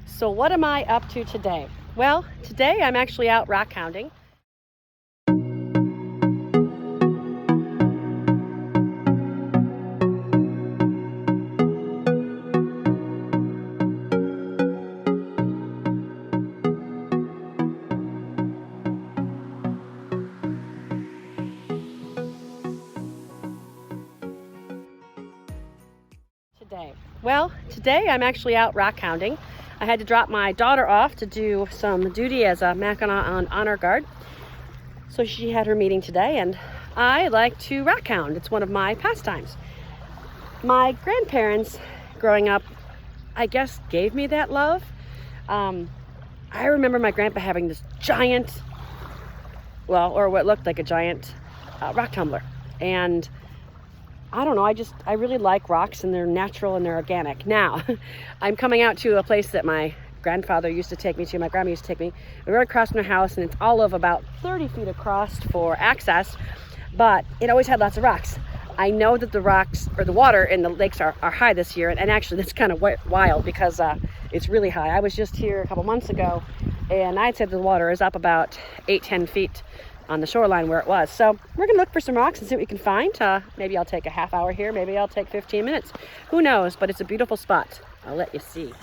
So what am I up to today? Well, today I'm actually out rock hounding. Today I'm actually out rock hounding. I had to drop my daughter off to do some duty as a Mackinac honor guard. So she had her meeting today, and I like to rock hound. It's one of my pastimes. My grandparents growing up, I guess, gave me that love. I remember my grandpa having this giant, or what looked like a giant rock tumbler. And I don't know, I really like rocks, and they're natural and they're organic. Now, I'm coming out to a place that my grandfather used to take me to, my grandma used to take me. We're right across from their house, and it's all of about 30 feet across for access, but it always had lots of rocks. I know that the rocks, or the water in the lakes are high this year, and actually that's kind of wild because it's really high. I was just here a couple months ago, and I'd said the water is up about 8-10 feet on the shoreline where it was. So we're gonna look for some rocks and see what we can find. Maybe I'll take a half hour here, maybe I'll take 15 minutes. Who knows, but it's a beautiful spot. I'll let you see.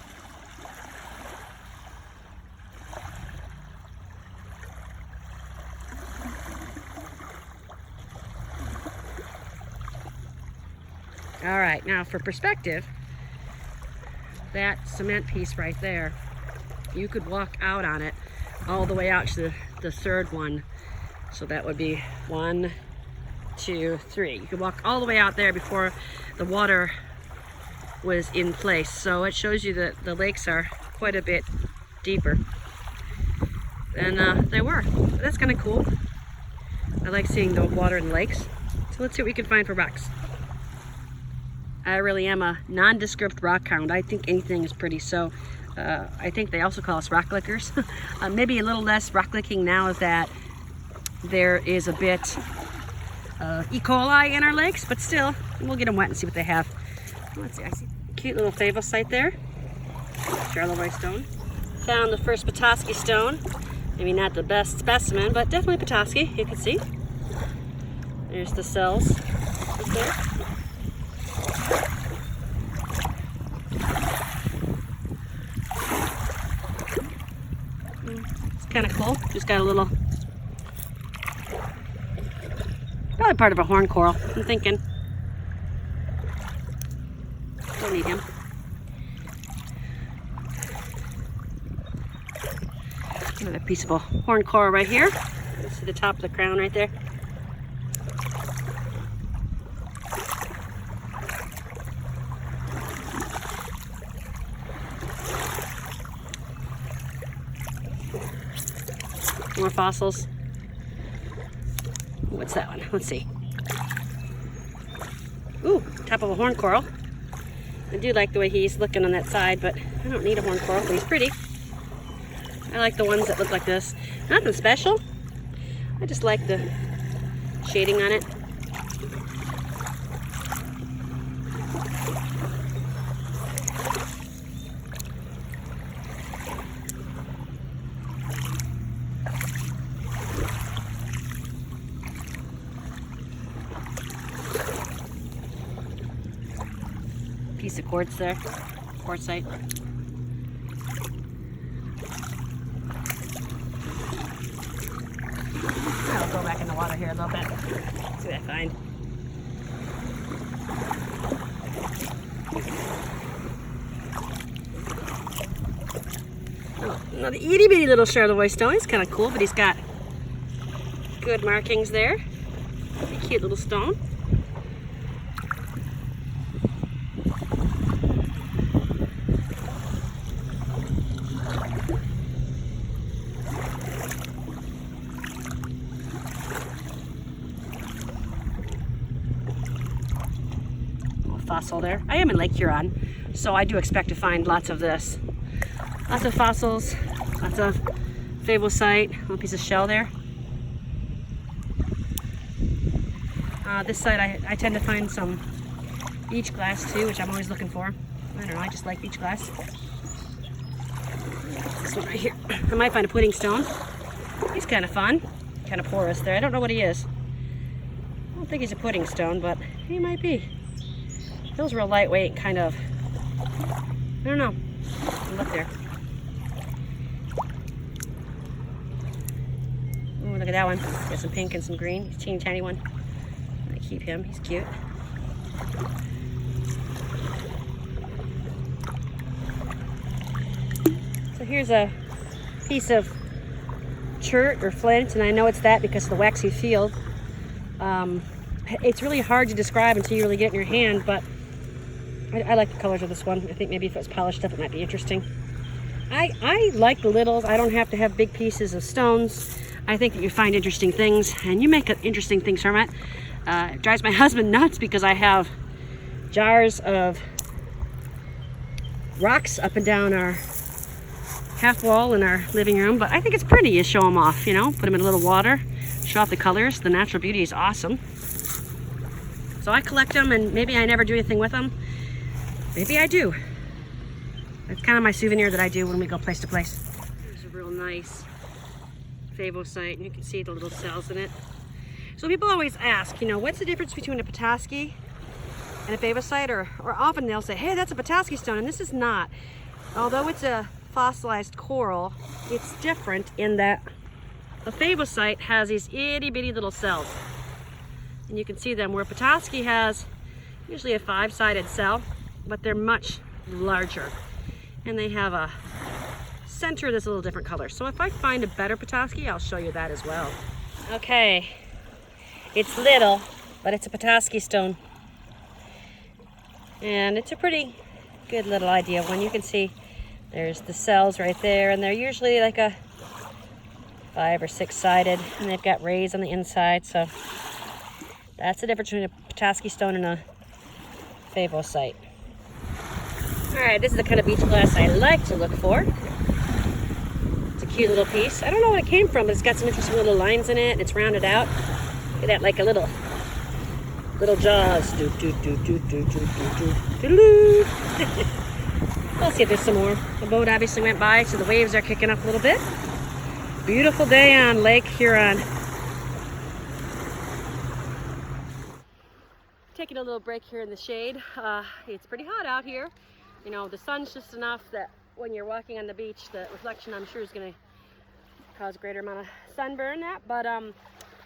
All right, now for perspective, that cement piece right there, you could walk out on it all the way out to the third one. So that would be 1, 2, 3. You could walk all the way out there before the water was in place. So it shows you that the lakes are quite a bit deeper than they were. But that's kind of cool. I like seeing the water in the lakes. So let's see what we can find for rocks. I really am a nondescript rock hound. I think anything is pretty. So I think they also call us rock lickers. Maybe a little less rock licking now that there is a bit of E. coli in our lakes, but still, we'll get them wet and see what they have. Let's see, I see a cute little favosite there. Charlevoix stone. Found the first Petoskey stone. Maybe not the best specimen, but definitely Petoskey, you can see. There's the cells right there. It's kind of cool. Just got a little, probably part of a horn coral, I'm thinking. Don't need him. Another piece of a horn coral right here. You see the top of the crown right there. More fossils. What's that one? Let's see. Ooh, top of a horn coral. I do like the way he's looking on that side, but I don't need a horn coral, but he's pretty. I like the ones that look like this. Nothing special. I just like the shading on it. Piece of quartz there, quartzite. I'll go back in the water here a little bit. See what I find. Oh, another itty bitty little Charlevoix stone. He's kind of cool, but he's got good markings there. A cute little stone. Fossil there. I am in Lake Huron, so I do expect to find lots of this. Lots of fossils, lots of favosite, a little piece of shell there. This side I tend to find some beach glass too, which I'm always looking for. I don't know, I just like beach glass. this one right here. I might find a pudding stone. He's kind of fun. Kind of porous there. I don't know what he is. I don't think he's a pudding stone, but he might be. Feels real lightweight, kind of. I don't know. Look there. Ooh, look at that one. Got some pink and some green. He's a teeny tiny one. I'm gonna keep him. He's cute. So here's a piece of chert or flint, and I know it's that because of the waxy field. It's really hard to describe until you really get it in your hand, but I like the colors of this one. I think maybe if it was polished up, it might be interesting. I like the littles. I don't have to have big pieces of stones. I think that you find interesting things, and you make interesting things from it. It drives my husband nuts because I have jars of rocks up and down our half wall in our living room, but I think it's pretty. You show them off, you know, put them in a little water, show off the colors. The natural beauty is awesome. So I collect them, and maybe I never do anything with them. Maybe I do. That's kind of my souvenir that I do when we go place to place. There's a real nice favosite, and you can see the little cells in it. So people always ask, you know, what's the difference between a Petoskey and a favosite? Or often they'll say, hey, that's a Petoskey stone, and this is not. Although it's a fossilized coral, it's different in that a favosite has these itty bitty little cells, and you can see them, where Petoskey has usually a 5-sided cell, but they're much larger, and they have a center that's a little different color. So if I find a better Petoskey, I'll show you that as well. Okay, it's little, but it's a Petoskey stone, and it's a pretty good little idea one. You can see there's the cells right there, and they're usually like a 5 or 6-sided, and they've got rays on the inside. So that's the difference between a Petoskey stone and a favosite. All right, this is the kind of beach glass I like to look for. It's a cute little piece. I don't know what it came from, but it's got some interesting little lines in it, and it's rounded out. Look at that, like a little jaws. We'll see if there's some more. The boat obviously went by, so the waves are kicking up a little bit. Beautiful day on Lake Huron. Taking a little break here in the shade. It's pretty hot out here. You know, the sun's just enough that when you're walking on the beach, the reflection, I'm sure, is going to cause a greater amount of sunburn. But I'm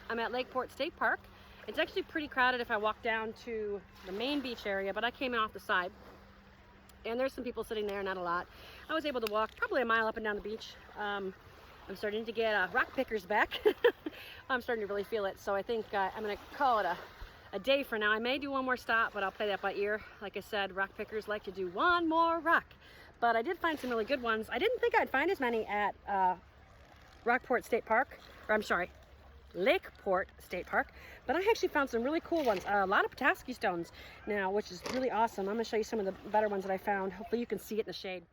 at Lakeport State Park. It's actually pretty crowded if I walk down to the main beach area, but I came in off the side. And there's some people sitting there, not a lot. I was able to walk probably a mile up and down the beach. I'm starting to get rock pickers back. I'm starting to really feel it. So I think I'm gonna call it a day for now. I may do one more stop, but I'll play that by ear. Like I said, rock pickers like to do one more rock. But I did find some really good ones. I didn't think I'd find as many at Rockport State Park, or I'm sorry, Lakeport State Park, but I actually found some really cool ones. A lot of Petoskey stones now, which is really awesome. I'm going to show you some of the better ones that I found. Hopefully you can see it in the shade.